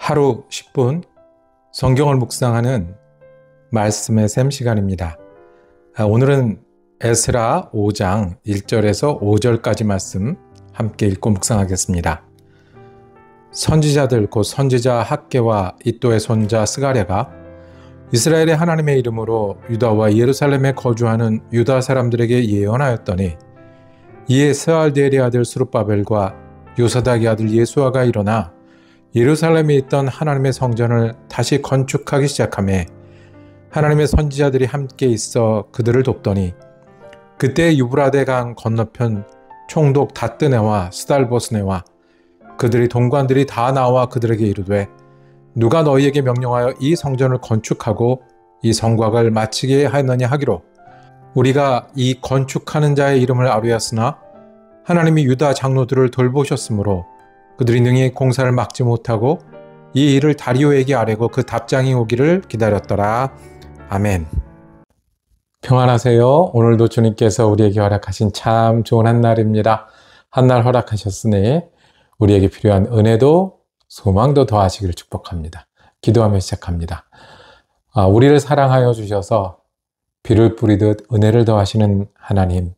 하루 10분 성경을 묵상하는 말씀의 샘 시간입니다. 오늘은 에스라 5장 1절에서 5절까지 말씀 함께 읽고 묵상하겠습니다. 선지자들 곧 선지자 학개와 이도의 손자 스가랴가 이스라엘의 하나님의 이름으로 유다와 예루살렘에 거주하는 유다 사람들에게 예언하였더니 이에 스알디엘의 아들 스룹바벨과 요사닥의 아들 예수아가 일어나 예루살렘에 있던 하나님의 성전을 다시 건축하기 시작하며 하나님의 선지자들이 함께 있어 그들을 돕더니 그때 유브라데 강 건너편 총독 다뜨네와 스달보스네와 그들의 동관들이 다 나와 그들에게 이르되 누가 너희에게 명령하여 이 성전을 건축하고 이 성곽을 마치게 하였느냐 하기로 우리가 이 건축하는 자의 이름을 아뢰었으나 하나님이 유다 장로들을 돌보셨으므로 그들이 능히 공사를 막지 못하고 이 일을 다리오에게 아뢰고 그 답장이 오기를 기다렸더라. 아멘. 평안하세요. 오늘도 주님께서 우리에게 허락하신 참 좋은 한날입니다. 한날 허락하셨으니 우리에게 필요한 은혜도 소망도 더하시기를 축복합니다. 기도하며 시작합니다. 우리를 사랑하여 주셔서 비를 뿌리듯 은혜를 더하시는 하나님,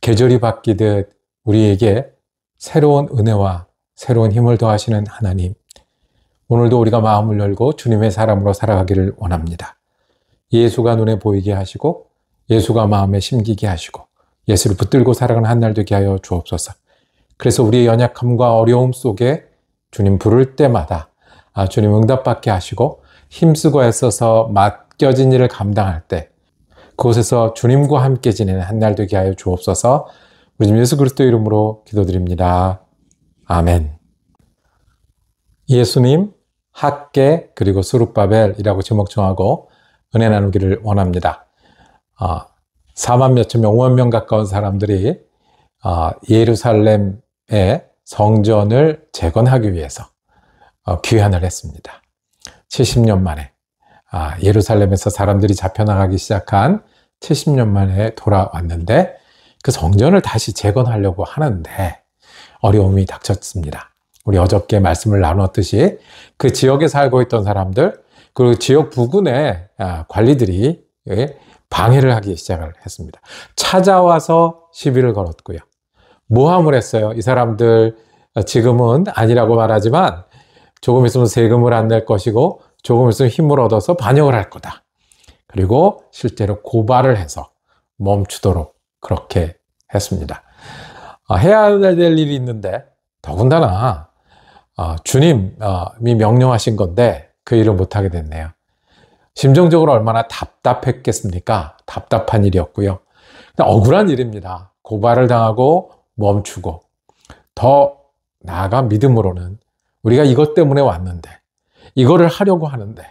계절이 바뀌듯 우리에게 새로운 은혜와 새로운 힘을 더하시는 하나님, 오늘도 우리가 마음을 열고 주님의 사람으로 살아가기를 원합니다. 예수가 눈에 보이게 하시고 예수가 마음에 심기게 하시고 예수를 붙들고 살아가는 한날 되게 하여 주옵소서. 그래서 우리의 연약함과 어려움 속에 주님 부를 때마다 주님 응답받게 하시고 힘쓰고 애써서 맡겨진 일을 감당할 때 그곳에서 주님과 함께 지내는 한날 되게 하여 주옵소서. 우리 주님 예수 그리스도 이름으로 기도드립니다. 아멘. 예수님, 학개 그리고 스룹바벨이라고 제목 정하고 은혜 나누기를 원합니다. 4만 몇천 명, 5만 명 가까운 사람들이 예루살렘의 성전을 재건하기 위해서 귀환을 했습니다. 70년 만에 예루살렘에서 사람들이 잡혀나가기 시작한 70년 만에 돌아왔는데 그 성전을 다시 재건하려고 하는데 어려움이 닥쳤습니다. 우리 어저께 말씀을 나눴듯이 그 지역에 살고 있던 사람들 그리고 지역 부근의 관리들이 방해를 하기 시작을 했습니다. 찾아와서 시비를 걸었고요. 모함을 했어요. 이 사람들 지금은 아니라고 말하지만 조금 있으면 세금을 안 낼 것이고 조금 있으면 힘을 얻어서 반역을 할 거다. 그리고 실제로 고발을 해서 멈추도록 그렇게 했습니다. 해야 될 일이 있는데 더군다나 주님이 명령하신 건데 그 일을 못하게 됐네요. 심정적으로 얼마나 답답했겠습니까? 답답한 일이었고요. 억울한 일입니다. 고발을 당하고 멈추고 더 나아가 믿음으로는 우리가 이것 때문에 왔는데 이거를 하려고 하는데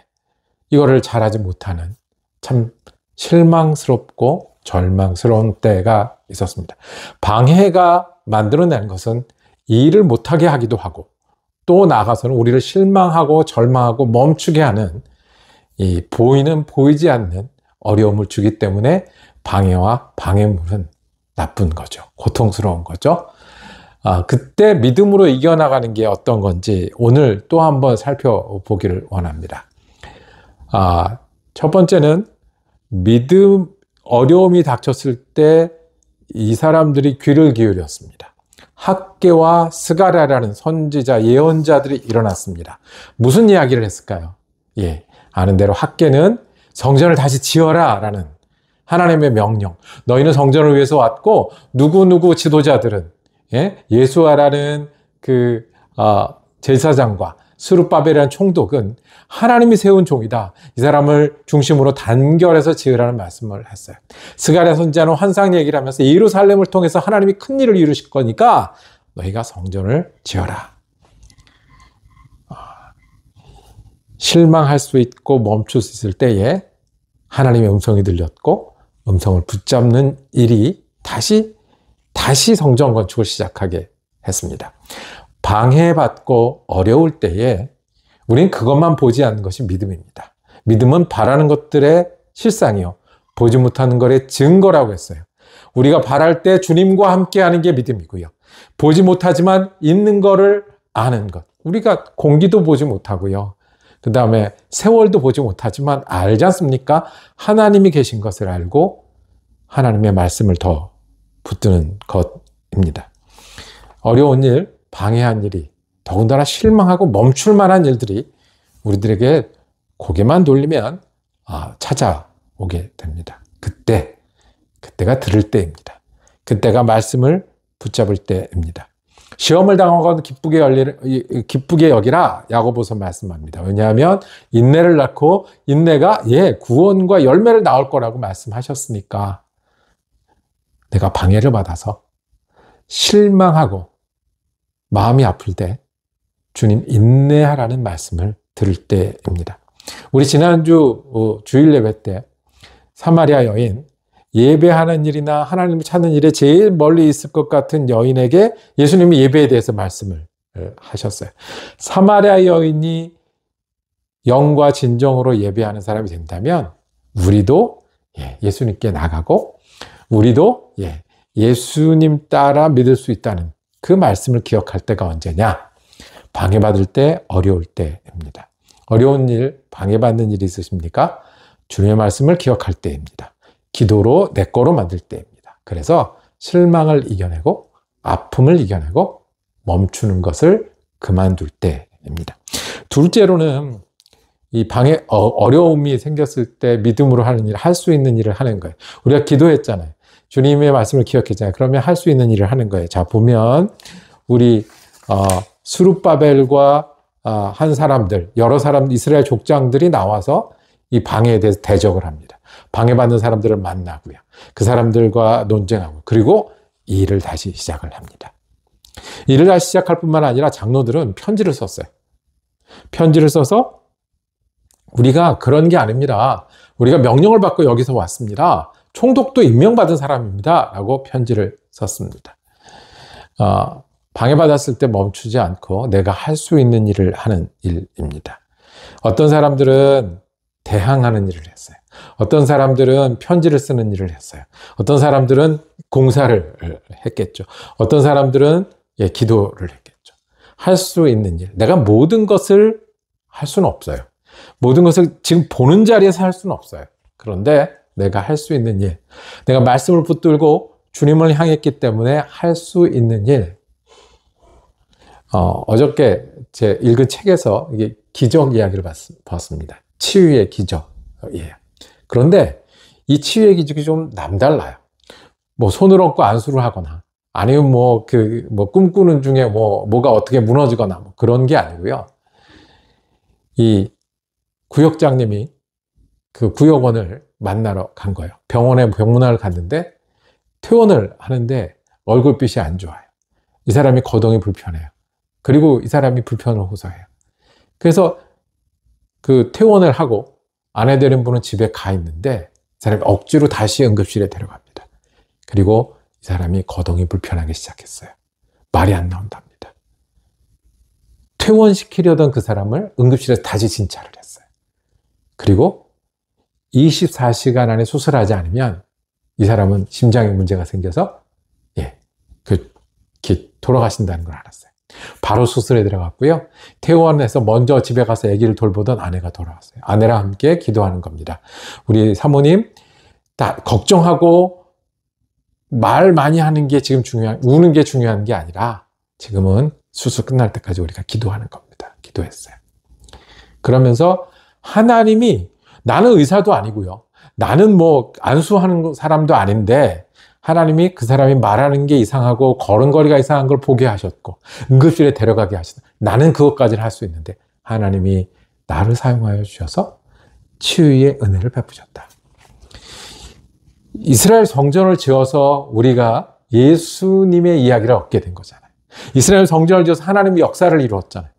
이거를 잘하지 못하는 참 실망스럽고 절망스러운 때가 있었습니다. 방해가 만들어낸 것은 이 일을 못하게 하기도 하고 또 나아가서는 우리를 실망하고 절망하고 멈추게 하는 이 보이는 보이지 않는 어려움을 주기 때문에 방해와 방해물은 나쁜 거죠. 고통스러운 거죠. 그때 믿음으로 이겨나가는 게 어떤 건지 오늘 또 한번 살펴보기를 원합니다. 첫 번째는 어려움이 닥쳤을 때 이 사람들이 귀를 기울였습니다. 학개와 스가랴라는 선지자 예언자들이 일어났습니다. 무슨 이야기를 했을까요? 아는 대로 학개는 성전을 다시 지어라 라는 하나님의 명령. 너희는 성전을 위해서 왔고 누구누구 지도자들은 예수아라는 그 제사장과 스룹바벨이라는 총독은 하나님이 세운 종이다. 이 사람을 중심으로 단결해서 지으라는 말씀을 했어요. 스가랴 선지자는 환상 얘기를 하면서 예루살렘을 통해서 하나님이 큰 일을 이루실 거니까 너희가 성전을 지어라. 실망할 수 있고 멈출 수 있을 때에 하나님의 음성이 들렸고 음성을 붙잡는 일이 다시 성전 건축을 시작하게 했습니다. 방해받고 어려울 때에 우리는 그것만 보지 않는 것이 믿음입니다. 믿음은 바라는 것들의 실상이요 보지 못하는 것의 증거라고 했어요. 우리가 바랄 때 주님과 함께 하는 게 믿음이고요. 보지 못하지만 있는 거를 아는 것, 우리가 공기도 보지 못하고요. 그 다음에 세월도 보지 못하지만 알지 않습니까? 하나님이 계신 것을 알고 하나님의 말씀을 더 붙드는 것입니다. 어려운 일, 방해한 일이, 더군다나 실망하고 멈출 만한 일들이 우리들에게 고개만 돌리면 찾아오게 됩니다. 그때가 들을 때입니다. 그때가 말씀을 붙잡을 때입니다. 시험을 당하거든 기쁘게 여기라 야고보서 말씀합니다. 왜냐하면 인내를 낳고 인내가 구원과 열매를 낳을 거라고 말씀하셨으니까 내가 방해를 받아서 실망하고 마음이 아플 때 주님 인내하라는 말씀을 들을 때입니다. 우리 지난주 주일 예배 때 사마리아 여인, 예배하는 일이나 하나님을 찾는 일에 제일 멀리 있을 것 같은 여인에게 예수님이 예배에 대해서 말씀을 하셨어요. 사마리아 여인이 영과 진정으로 예배하는 사람이 된다면 우리도 예수님께 나가고 우리도 예수님 따라 믿을 수 있다는 그 말씀을 기억할 때가 언제냐? 방해받을 때, 어려울 때입니다. 어려운 일, 방해받는 일이 있으십니까? 주님의 말씀을 기억할 때입니다. 기도로 내 거로 만들 때입니다. 그래서 실망을 이겨내고 아픔을 이겨내고 멈추는 것을 그만둘 때입니다. 둘째로는 이 어려움이 생겼을 때 믿음으로 하는 일, 할 수 있는 일을 하는 거예요. 우리가 기도했잖아요. 주님의 말씀을 기억했잖아요. 그러면 할 수 있는 일을 하는 거예요. 자, 보면 우리 스룹바벨과 한 사람들, 여러 사람, 이스라엘 족장들이 나와서 이 방해에 대해서 대적을 합니다. 방해받는 사람들을 만나고요. 그 사람들과 논쟁하고 그리고 이 일을 다시 시작을 합니다. 일을 다시 시작할 뿐만 아니라 장로들은 편지를 썼어요. 편지를 써서 우리가 그런 게 아닙니다. 우리가 명령을 받고 여기서 왔습니다. 총독도 임명받은 사람입니다. 라고 편지를 썼습니다. 방해받았을 때 멈추지 않고 내가 할 수 있는 일을 하는 일입니다. 어떤 사람들은 대항하는 일을 했어요. 어떤 사람들은 편지를 쓰는 일을 했어요. 어떤 사람들은 공사를 했겠죠. 어떤 사람들은 기도를 했겠죠. 할 수 있는 일. 내가 모든 것을 할 수는 없어요. 모든 것을 지금 보는 자리에서 할 수는 없어요. 그런데 내가 할 수 있는 일. 내가 말씀을 붙들고 주님을 향했기 때문에 할 수 있는 일. 어저께 제 읽은 책에서 이게 기적 이야기를 봤습니다. 치유의 기적이에요. 그런데 이 치유의 기적이 좀 남달라요. 뭐 손을 얹고 안수를 하거나 아니면 꿈꾸는 중에 뭐가 어떻게 무너지거나 뭐 그런 게 아니고요. 이 구역장님이 그 구역원을 만나러 간 거예요. 병원에 병문안을 갔는데 퇴원을 하는데 얼굴빛이 안 좋아요. 이 사람이 거동이 불편해요. 그리고 이 사람이 불편을 호소해요. 그래서 그 퇴원을 하고 아내 되는 분은 집에 가 있는데 이 사람이 억지로 다시 응급실에 데려갑니다. 그리고 이 사람이 거동이 불편하기 시작했어요. 말이 안 나온답니다. 퇴원시키려던 그 사람을 응급실에서 다시 진찰을 했어요. 그리고 24시간 안에 수술하지 않으면 이 사람은 심장에 문제가 생겨서 돌아가신다는 걸 알았어요. 바로 수술에 들어갔고요. 퇴원해서 먼저 집에 가서 아기를 돌보던 아내가 돌아왔어요. 아내랑 함께 기도하는 겁니다. 우리 사모님 다 걱정하고 말 많이 하는 게 지금 우는 게 중요한 게 아니라 지금은 수술 끝날 때까지 우리가 기도하는 겁니다. 기도했어요. 그러면서 하나님이 나는 의사도 아니고요. 나는 안수하는 사람도 아닌데 하나님이 그 사람이 말하는 게 이상하고 걸음걸이가 이상한 걸 보게 하셨고 응급실에 데려가게 하셨다. 나는 그것까지는 할 수 있는데 하나님이 나를 사용하여 주셔서 치유의 은혜를 베푸셨다. 이스라엘 성전을 지어서 우리가 예수님의 이야기를 얻게 된 거잖아요. 이스라엘 성전을 지어서 하나님의 역사를 이루었잖아요.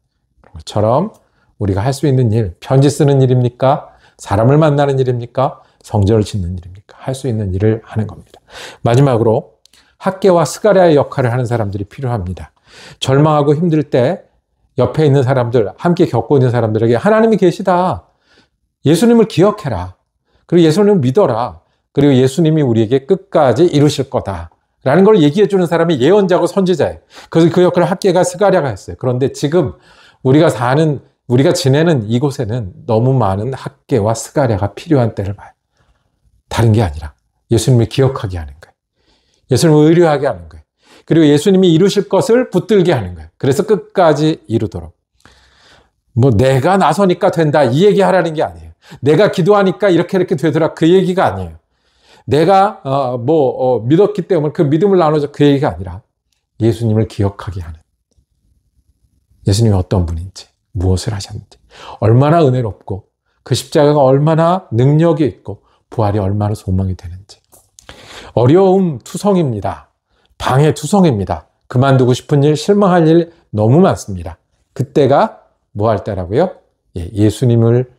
그런 것처럼 우리가 할 수 있는 일, 편지 쓰는 일입니까? 사람을 만나는 일입니까? 성전을 짓는 일입니까? 할 수 있는 일을 하는 겁니다. 마지막으로 학개와 스가랴의 역할을 하는 사람들이 필요합니다. 절망하고 힘들 때 옆에 있는 사람들, 함께 겪고 있는 사람들에게 하나님이 계시다. 예수님을 기억해라. 그리고 예수님을 믿어라. 그리고 예수님이 우리에게 끝까지 이루실 거다. 라는 걸 얘기해 주는 사람이 예언자고 선지자예요. 그래서 그 역할을 학개가 스가랴가 했어요. 그런데 지금 우리가 지내는 이곳에는 너무 많은 학계와 스가랴가 필요한 때를 봐요. 다른 게 아니라 예수님을 기억하게 하는 거예요. 예수님을 의뢰하게 하는 거예요. 그리고 예수님이 이루실 것을 붙들게 하는 거예요. 그래서 끝까지 이루도록. 내가 나서니까 된다 이 얘기 하라는 게 아니에요. 내가 기도하니까 이렇게 되더라 그 얘기가 아니에요. 내가 믿었기 때문에 그 믿음을 나눠줘 그 얘기가 아니라 예수님을 기억하게 하는, 예수님이 어떤 분인지, 무엇을 하셨는지, 얼마나 은혜롭고 그 십자가가 얼마나 능력이 있고 부활이 얼마나 소망이 되는지. 어려움 투성입니다. 방해 투성입니다. 그만두고 싶은 일, 실망할 일 너무 많습니다. 그때가 뭐 할 때라고요? 예수님을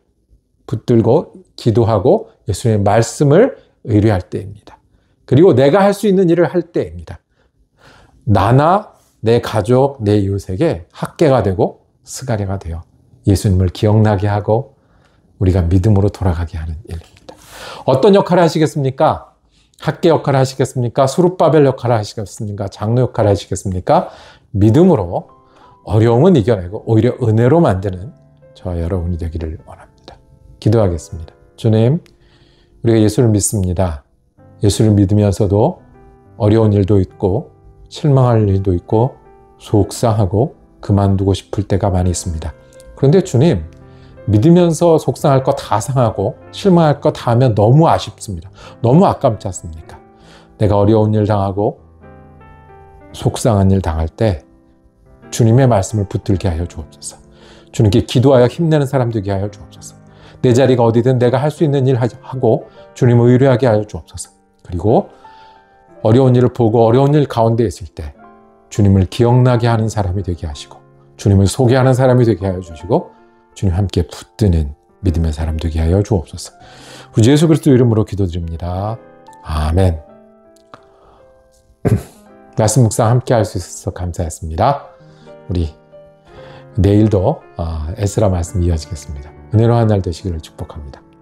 붙들고 기도하고 예수님의 말씀을 의뢰할 때입니다. 그리고 내가 할 수 있는 일을 할 때입니다. 나나 내 가족, 내 이웃에게 학계가 되고 스가랴가 되어 예수님을 기억나게 하고 우리가 믿음으로 돌아가게 하는 일입니다. 어떤 역할을 하시겠습니까? 학계 역할을 하시겠습니까? 수룹바벨 역할을 하시겠습니까? 장로 역할을 하시겠습니까? 믿음으로 어려움은 이겨내고 오히려 은혜로 만드는 저와 여러분이 되기를 원합니다. 기도하겠습니다. 주님, 우리가 예수를 믿습니다. 예수를 믿으면서도 어려운 일도 있고 실망할 일도 있고 속상하고 그만두고 싶을 때가 많이 있습니다. 그런데 주님, 믿으면서 속상할 거 다 상하고 실망할 거 다 하면 너무 아쉽습니다. 너무 아깝지 않습니까? 내가 어려운 일 당하고 속상한 일 당할 때 주님의 말씀을 붙들게 하여 주옵소서. 주님께 기도하여 힘내는 사람 되게 하여 주옵소서. 내 자리가 어디든 내가 할 수 있는 일 하고 주님을 의뢰하게 하여 주옵소서. 그리고 어려운 일을 보고 어려운 일 가운데 있을 때 주님을 기억나게 하는 사람이 되게 하시고 주님을 소개하는 사람이 되게 하여 주시고 주님 함께 붙드는 믿음의 사람 되게 하여 주옵소서. 우리 예수 그리스도 이름으로 기도드립니다. 아멘. 말씀 묵상 함께 할 수 있어서 감사했습니다. 우리 내일도 에스라 말씀 이어지겠습니다. 은혜로운 한 날 되시기를 축복합니다.